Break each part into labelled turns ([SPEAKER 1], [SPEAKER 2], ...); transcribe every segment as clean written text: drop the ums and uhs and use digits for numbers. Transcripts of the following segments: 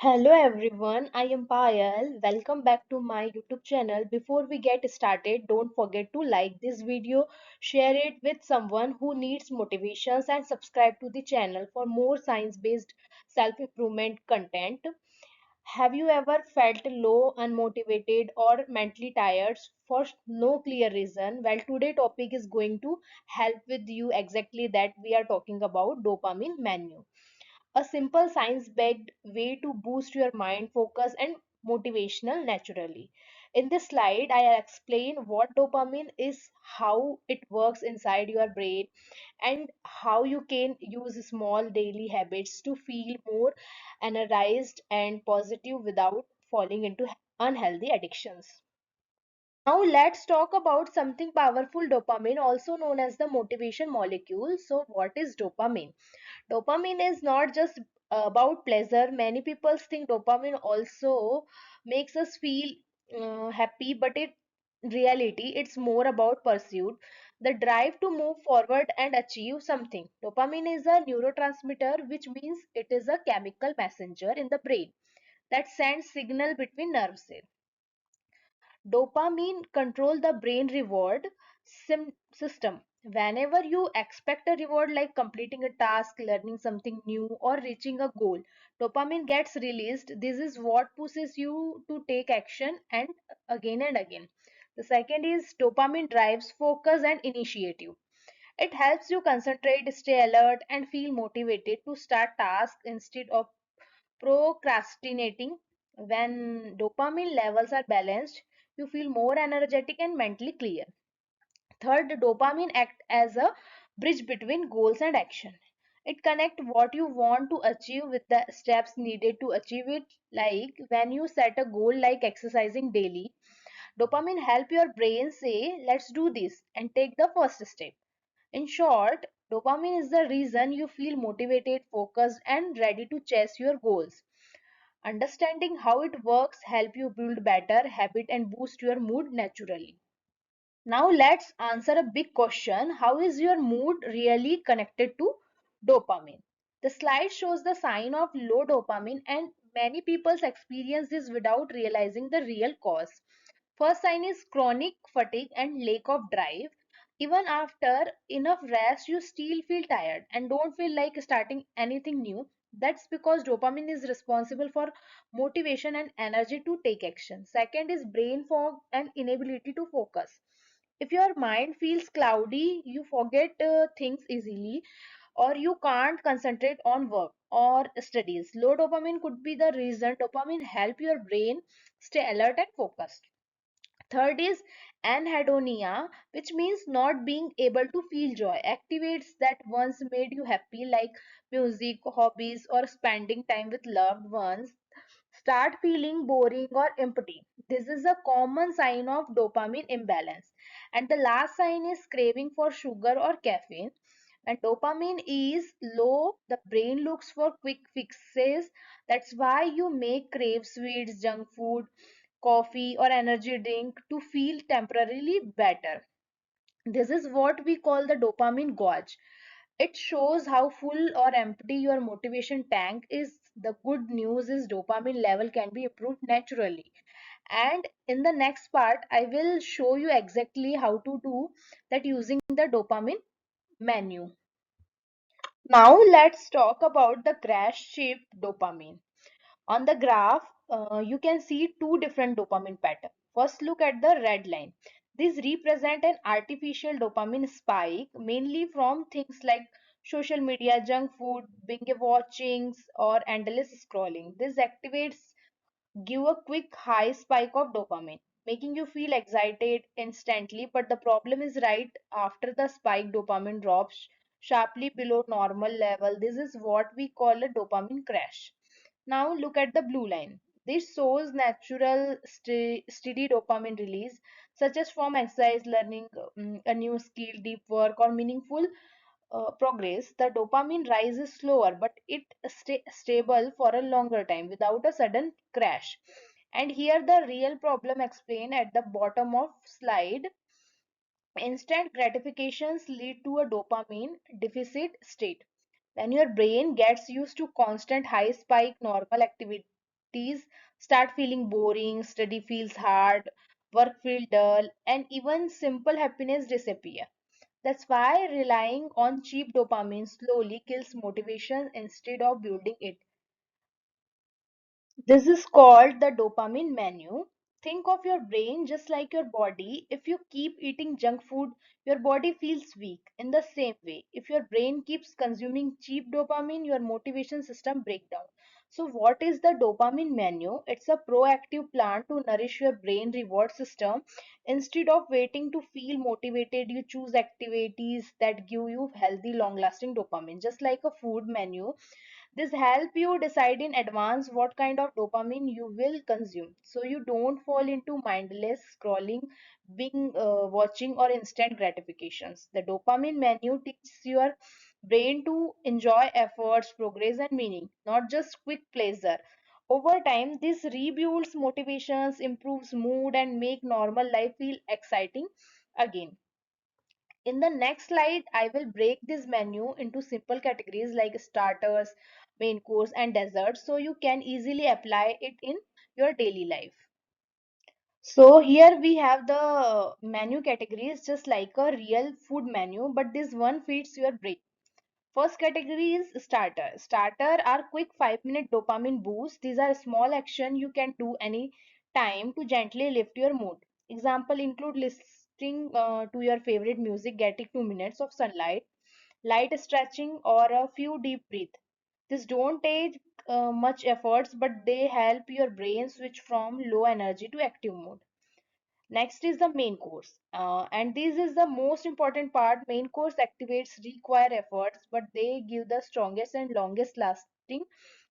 [SPEAKER 1] Hello everyone, I am Payal. Welcome back to my YouTube channel. Before we get started, don't forget to like this video, share it with someone who needs motivations and subscribe to the channel for more science-based self-improvement content. Have you ever felt low, unmotivated or mentally tired for no clear reason? Well, today topic is going to help with you exactly that. We are talking about dopamine menu, a simple science backed way to boost your mind focus and motivational naturally. In this slide I explain what dopamine is, how it works inside your brain, and how you can use small daily habits to feel more energized and positive without falling into unhealthy addictions. Now let's talk about something powerful, dopamine, also known as the motivation molecule. So what is dopamine? Dopamine is not just about pleasure. Many people think dopamine also makes us feel happy, but in reality, it's more about pursuit, the drive to move forward and achieve something. Dopamine is a neurotransmitter, which means it is a chemical messenger in the brain that sends signal between nerve cells. Dopamine control the brain reward system. Whenever you expect a reward like completing a task, learning something new, or reaching a goal, dopamine gets released. This is what pushes you to take action and again and again. The second is dopamine drives focus and initiative. It helps you concentrate, stay alert, and feel motivated to start tasks instead of procrastinating. When dopamine levels are balanced, you feel more energetic and mentally clear. Third, dopamine acts as a bridge between goals and action. It connects what you want to achieve with the steps needed to achieve it. Like when you set a goal like exercising daily, dopamine help your brain say, let's do this and take the first step. In short, dopamine is the reason you feel motivated, focused, and ready to chase your goals. Understanding how it works help you build better habit and boost your mood naturally. Now let's answer a big question. How is your mood really connected to dopamine? The slide shows the sign of low dopamine, and many people experience this without realizing the real cause. First sign is chronic fatigue and lack of drive. Even after enough rest, you still feel tired and don't feel like starting anything new. That's because dopamine is responsible for motivation and energy to take action. Second is brain fog and inability to focus. If your mind feels cloudy, you forget things easily, or you can't concentrate on work or studies. Low dopamine could be the reason. Dopamine help your brain stay alert and focused. Third is anhedonia, which means not being able to feel joy. Activates that once made you happy, like music, hobbies, or spending time with loved ones, start feeling boring or empty. This is a common sign of dopamine imbalance. And the last sign is craving for sugar or caffeine. When dopamine is low, the brain looks for quick fixes. That's why you may crave sweets, junk food, coffee, or energy drink to feel temporarily better. This is what we call the dopamine gorge. It shows how full or empty your motivation tank is. The good news is dopamine level can be improved naturally. And in the next part, I will show you exactly how to do that using the dopamine menu. Now let's talk about the crash shaped dopamine. On the graph, you can see two different dopamine patterns. First, look at the red line. These represent an artificial dopamine spike, mainly from things like social media, junk food, binge watchings, or endless scrolling. This activates give a quick high spike of dopamine, making you feel excited instantly. But the problem is right after the spike, dopamine drops sharply below normal level. This is what we call a dopamine crash. Now look at the blue line. This shows natural steady dopamine release, such as from exercise, learning a new skill, deep work, or meaningful progress. The dopamine rise is slower, but it stable for a longer time without a sudden crash. And here the real problem explained at the bottom of slide. Instant gratifications lead to a dopamine deficit state. When your brain gets used to constant high spike normal activity, activities start feeling boring, study feels hard, work feels dull, and even simple happiness disappear. That's why relying on cheap dopamine slowly kills motivation instead of building it. This is called the dopamine menu. Think of your brain just like your body. If you keep eating junk food, your body feels weak. In the same way, if your brain keeps consuming cheap dopamine, your motivation system breaks down. So, what is the dopamine menu? It's a proactive plan to nourish your brain reward system. Instead of waiting to feel motivated, you choose activities that give you healthy, long lasting dopamine, just like a food menu. This help you decide in advance what kind of dopamine you will consume, so you don't fall into mindless scrolling, being watching, or instant gratifications. The dopamine menu teaches your brain to enjoy efforts, progress, and meaning, not just quick pleasure. Over time, this rebuilds motivations, improves mood, and make normal life feel exciting again. In the next slide, I will break this menu into simple categories like starters, main course, and desserts so you can easily apply it in your daily life. So here we have the menu categories just like a real food menu, but this one feeds your brain. First category is starter. Starter are quick 5-minute dopamine boosts. These are small action you can do any time to gently lift your mood. Example include listening to your favorite music, getting 2 minutes of sunlight, light stretching, or a few deep breath. This don't take much efforts, but they help your brain switch from low energy to active mode. Next is the main course. And this is the most important part. Main course activates require efforts, but they give the strongest and longest lasting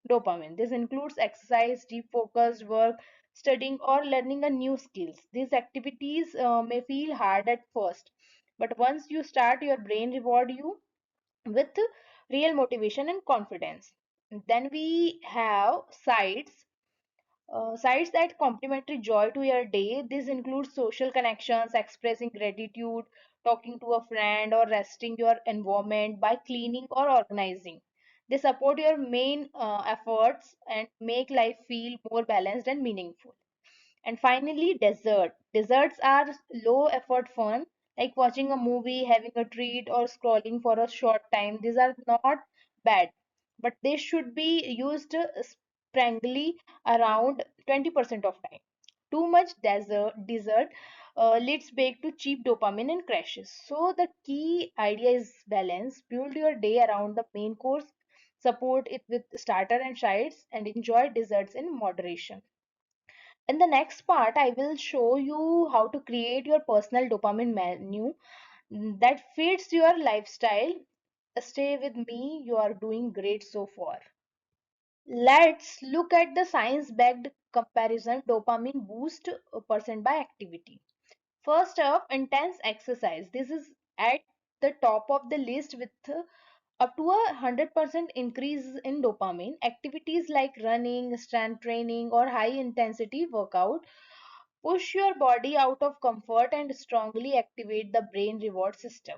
[SPEAKER 1] dopamine. This includes exercise, deep focused work, studying, or learning a new skills. These activities may feel hard at first, but once you start, your brain reward you with real motivation and confidence. Then we have sides that complementary joy to your day. This includes social connections, expressing gratitude, talking to a friend, or resting your environment by cleaning or organizing. They support your main efforts and make life feel more balanced and meaningful. And finally, dessert. Desserts are low effort fun, like watching a movie, having a treat, or scrolling for a short time. These are not bad, but they should be used sparingly, around 20% of time. Too much dessert leads back to cheap dopamine and crashes. So the key idea is balance. Build your day around the main course, support it with starter and sides, and enjoy desserts in moderation. In the next part, I will show you how to create your personal dopamine menu that fits your lifestyle. Stay with me, you are doing great so far. Let's look at the science backed comparison dopamine boost percent by activity. First up, intense exercise. This is at the top of the list with up to 100% increase in dopamine. Activities like running, strength training, or high intensity workout push your body out of comfort and strongly activate the brain reward system.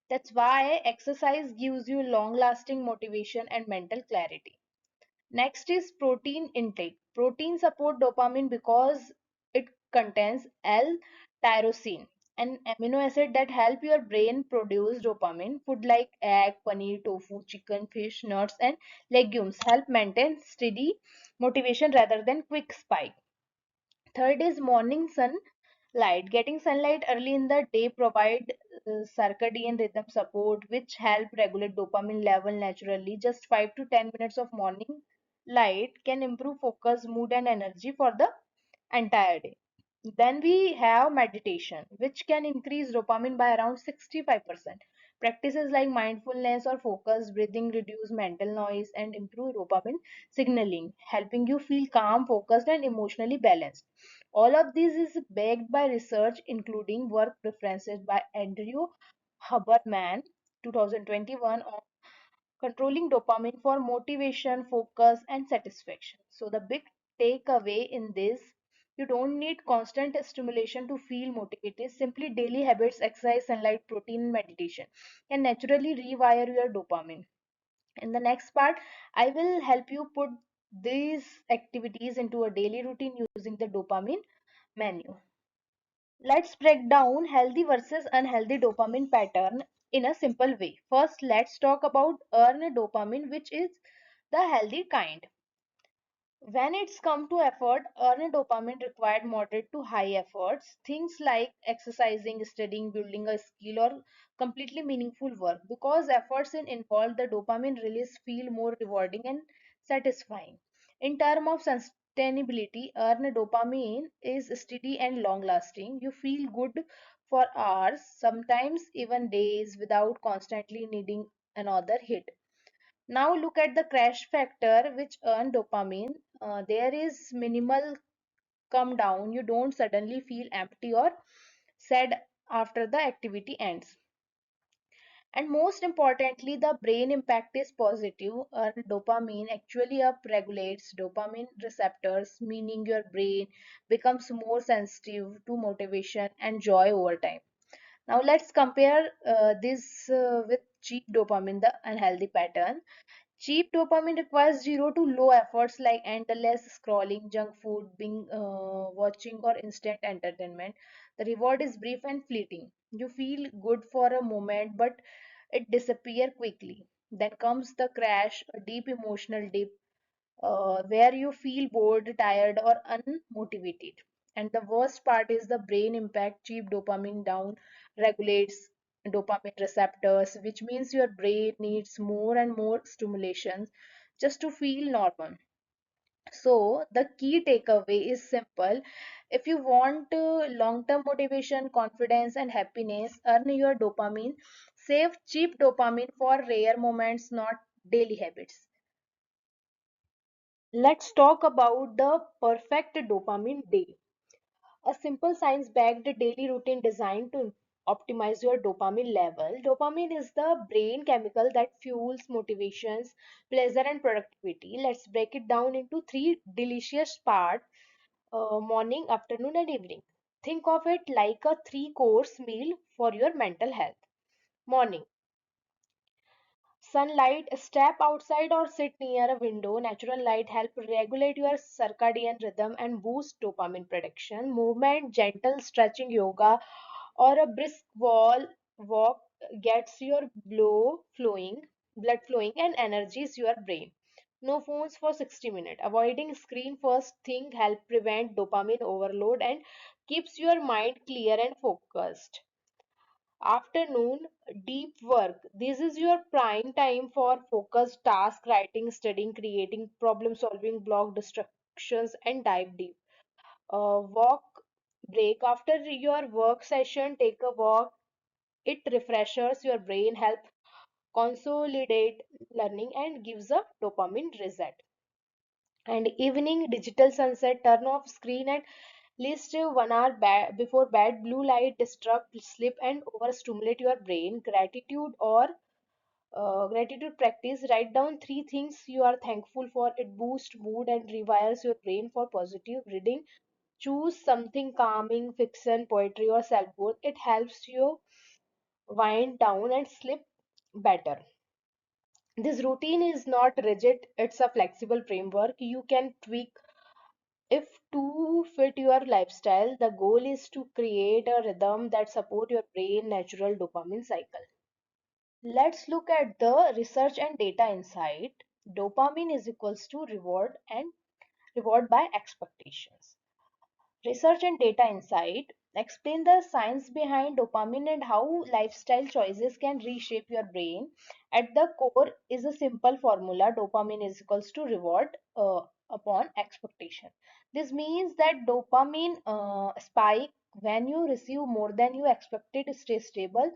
[SPEAKER 1] That's why exercise gives you long lasting motivation and mental clarity. Next is protein intake. Protein support dopamine because it contains L-tyrosine, an amino acid that help your brain produce dopamine. Food like egg, paneer, tofu, chicken, fish, nuts, and legumes help maintain steady motivation rather than quick spike. Third is morning sunlight. Getting sunlight early in the day provide circadian rhythm support, which help regulate dopamine level naturally. Just 5 to 10 minutes of morning light can improve focus, mood, and energy for the entire day. Then we have meditation, which can increase dopamine by around 65%. Practices like mindfulness or focused breathing reduce mental noise and improve dopamine signaling, helping you feel calm, focused, and emotionally balanced. All of this is backed by research, including work preferences by Andrew Huberman 2021 on controlling dopamine for motivation, focus, and satisfaction. So, the big takeaway in this, you don't need constant stimulation to feel motivated. Simply daily habits, exercise, sunlight, protein, meditation can naturally rewire your dopamine. In the next part, I will help you put these activities into a daily routine using the dopamine menu. Let's break down healthy versus unhealthy dopamine pattern in a simple way. First, let's talk about earned dopamine, which is the healthy kind. When it's come to effort, earned dopamine required moderate to high efforts. Things like exercising, studying, building a skill, or completely meaningful work. Because efforts in involved, the dopamine release feel more rewarding and satisfying. In terms of sustainability, earned dopamine is steady and long lasting. You feel good for hours, sometimes even days, without constantly needing another hit. Now look at the crash factor which earn dopamine. There is minimal come down. You don't suddenly feel empty or sad after the activity ends. And most importantly, the brain impact is positive. Dopamine actually upregulates dopamine receptors, meaning your brain becomes more sensitive to motivation and joy over time. Now let's compare this with cheap dopamine, the unhealthy pattern. Cheap dopamine requires zero to low efforts like endless scrolling, junk food, being watching, or instant entertainment. The reward is brief and fleeting. You feel good for a moment, but it disappears quickly. Then comes the crash, a deep emotional dip, where you feel bored, tired, or unmotivated. And the worst part is the brain impact. Cheap dopamine down regulates dopamine receptors, which means your brain needs more and more stimulations just to feel normal. So, the key takeaway is simple. If you want long term motivation, confidence, and happiness, earn your dopamine. Save cheap dopamine for rare moments, not daily habits. Let's talk about the perfect dopamine day. A simple science backed daily routine designed to optimize your dopamine level. Dopamine is the brain chemical that fuels motivations, pleasure, and productivity. Let's break it down into three delicious parts: morning, afternoon, and evening. Think of it like a three-course meal for your mental health. Morning. Sunlight, step outside or sit near a window. Natural light help regulate your circadian rhythm and boost dopamine production. Movement, gentle stretching, yoga, or a brisk walk gets your blood flowing and energies your brain. No phones for 60 minutes. Avoiding screen first thing help prevent dopamine overload and keeps your mind clear and focused. Afternoon, deep work. This is your prime time for focused task, writing, studying, creating, problem solving, block distractions, and dive deep. Walk break. After your work session, take a walk. It refreshes your brain, help consolidate learning, and gives a dopamine reset. And evening, digital sunset, turn off screen at least 1 hour before bed. Blue light disrupt sleep and overstimulate your brain. Gratitude practice. Write down three things you are thankful for. It boosts mood and rewires your brain for positive reading. Choose something calming, fiction, poetry, or self-worth. It helps you wind down and sleep better. This routine is not rigid, it's a flexible framework you can tweak if to fit your lifestyle. The goal is to create a rhythm that support your brain natural dopamine cycle. Let's look at the research and data insight. Dopamine is equals to reward by expectations. Research and data insight explain the science behind dopamine and how lifestyle choices can reshape your brain. At the core is a simple formula: dopamine is equals to reward upon expectation. This means that dopamine spike when you receive more than you expected, stay stable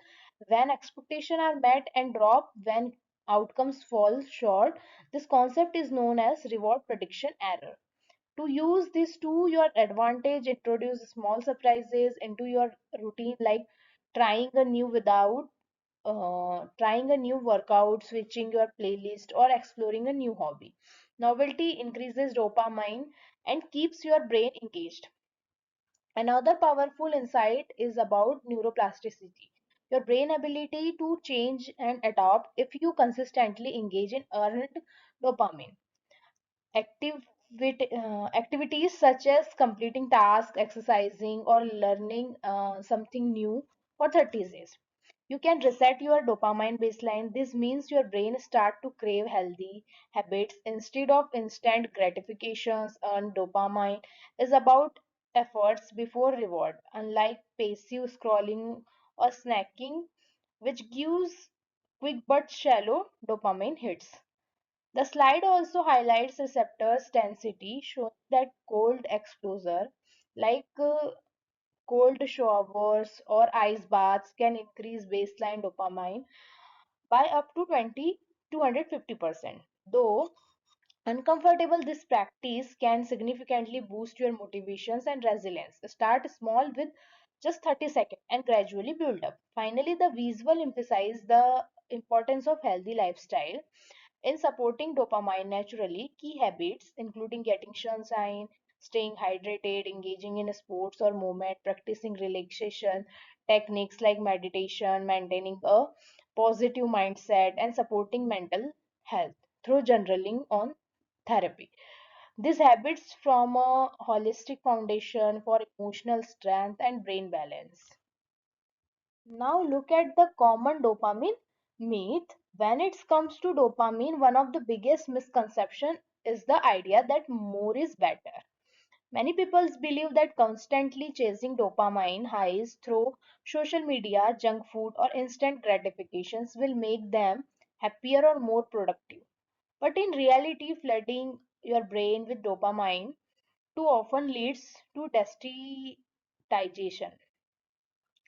[SPEAKER 1] when expectations are met, and drop when outcomes fall short. This concept is known as reward prediction error. To use this to your advantage, introduce small surprises into your routine, like trying a new without trying a new workout, switching your playlist, or exploring a new hobby. Novelty increases dopamine and keeps your brain engaged. Another powerful insight is about neuroplasticity, your brain ability to change and adapt if you consistently engage in earned dopamine. Activities such as completing tasks, exercising, or learning something new for 30 days. You can reset your dopamine baseline. This means your brain start to crave healthy habits instead of instant gratifications. Earn dopamine is about efforts before reward, unlike passive scrolling or snacking, which gives quick but shallow dopamine hits. The slide also highlights receptors density, showing that cold exposure, like cold showers or ice baths, can increase baseline dopamine by up to 20 to 150%. Though uncomfortable, this practice can significantly boost your motivations and resilience. Start small with just 30 seconds and gradually build up. Finally, the visual emphasize the importance of healthy lifestyle in supporting dopamine naturally. Key habits, including getting sunshine, staying hydrated, engaging in sports or movement, practicing relaxation techniques like meditation, maintaining a positive mindset, and supporting mental health through journaling on therapy. These habits form a holistic foundation for emotional strength and brain balance. Now look at the common dopamine myth. When it comes to dopamine, one of the biggest misconception is the idea that more is better. Many people believe that constantly chasing dopamine highs through social media, junk food, or instant gratifications will make them happier or more productive. But in reality, flooding your brain with dopamine too often leads to desensitization.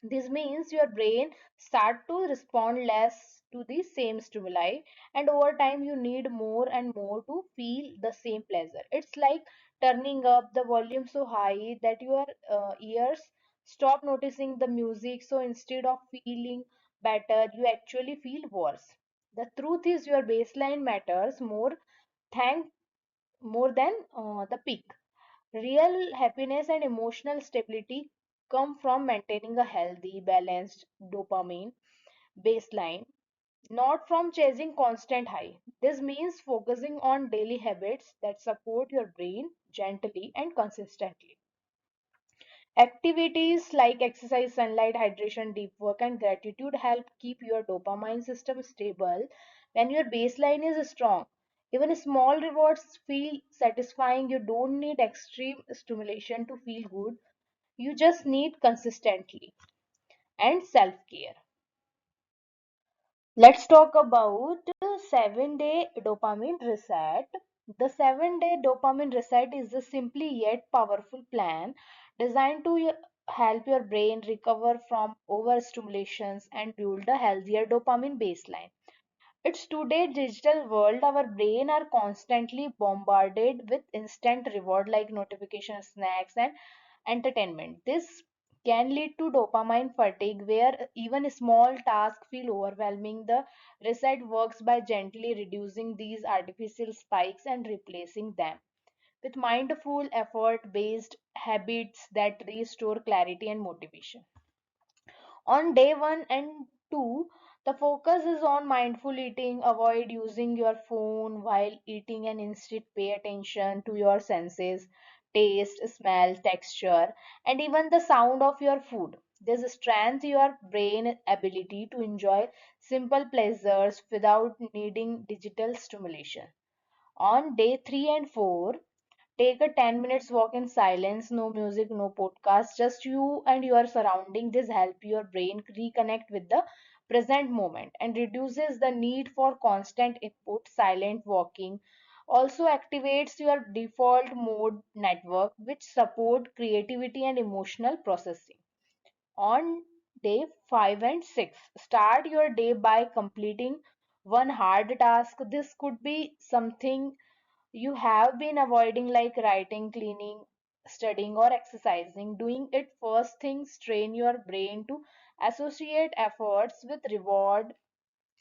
[SPEAKER 1] This means your brain start to respond less to the same stimuli, and over time you need more and more to feel the same pleasure. It's like turning up the volume so high that your ears stop noticing the music. So instead of feeling better, you actually feel worse. The truth is your baseline matters thank more than the peak. Real happiness and emotional stability come from maintaining a healthy, balanced dopamine baseline, not from chasing constant high. This means focusing on daily habits that support your brain gently and consistently. Activities like exercise, sunlight, hydration, deep work, and gratitude help keep your dopamine system stable when your baseline is strong. Even small rewards feel satisfying. You don't need extreme stimulation to feel good. You just need consistently and self care. Let's talk about 7-day dopamine reset. The 7-day dopamine reset is a simply yet powerful plan designed to help your brain recover from overstimulations and build a healthier dopamine baseline. It's today's digital world, our brain are constantly bombarded with instant reward like notification snacks and entertainment. This can lead to dopamine fatigue where even small tasks feel overwhelming. The reset works by gently reducing these artificial spikes and replacing them with mindful effort based habits that restore clarity and motivation. On day 1 and 2, the focus is on mindful eating. Avoid using your phone while eating and instead pay attention to your senses, taste, smell, texture, and even the sound of your food. This strengthens your brain ability to enjoy simple pleasures without needing digital stimulation. On day 3 and 4, take a 10 minutes walk in silence, no music, no podcast, just you and your surrounding. This help your brain reconnect with the present moment and reduces the need for constant input. Silent walking also activates your default mode network, which support creativity and emotional processing. On day 5 and 6, start your day by completing one hard task. This could be something you have been avoiding, like writing, cleaning, studying, or exercising. Doing it first things train your brain to associate efforts with reward,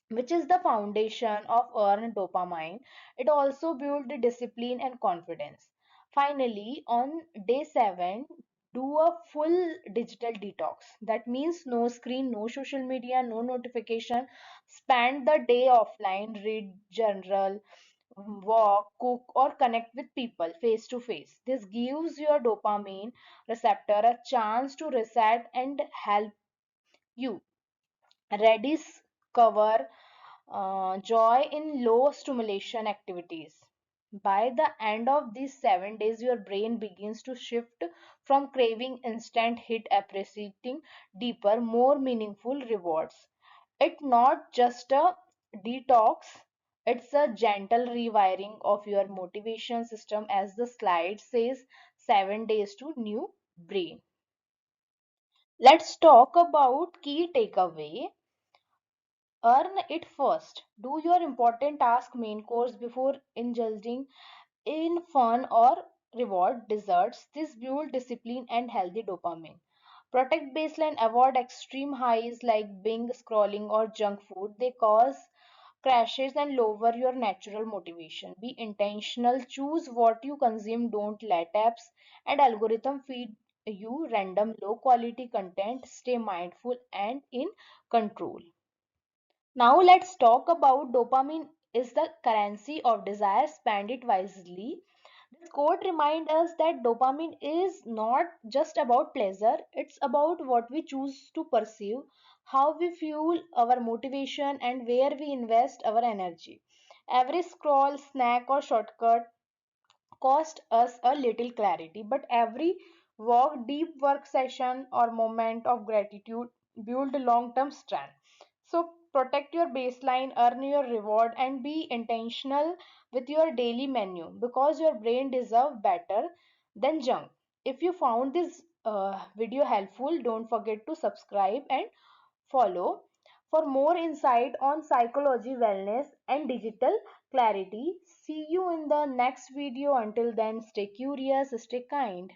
[SPEAKER 1] which is the foundation of earned dopamine. It also builds discipline and confidence. Finally, on day 7, do a full digital detox. That means no screen, no social media, no notification. Spend the day offline, read, journal, walk, cook, or connect with people face to face. This gives your dopamine receptor a chance to reset and help you rediscover joy in low stimulation activities. By the end of these 7 days, your brain begins to shift from craving instant hit appreciating deeper, more meaningful rewards. It's not just a detox, it's a gentle rewiring of your motivation system, as the slide says, 7 days to new brain. Let's talk about key takeaway. Earn it first. Do your important task main course before indulging in fun or reward desserts. This builds discipline and healthy dopamine. Protect baseline, avoid extreme highs like Bing scrolling or junk food. They cause crashes and lower your natural motivation. Be intentional, choose what you consume, don't let apps and algorithm feed you random low quality content. Stay mindful and in control. Now let's talk about dopamine is the currency of desire, spend it wisely. This quote reminds us that dopamine is not just about pleasure, it's about what we choose to pursue, how we fuel our motivation, and where we invest our energy. Every scroll, snack, or shortcut cost us a little clarity, but every walk, deep work session, or moment of gratitude build long term strength. So, protect your baseline, earn your reward, and be intentional with your daily menu because your brain deserves better than junk. If you found this video helpful, don't forget to subscribe and follow for more insight on psychology, wellness, and digital clarity. See you in the next video. Until then, stay curious, stay kind.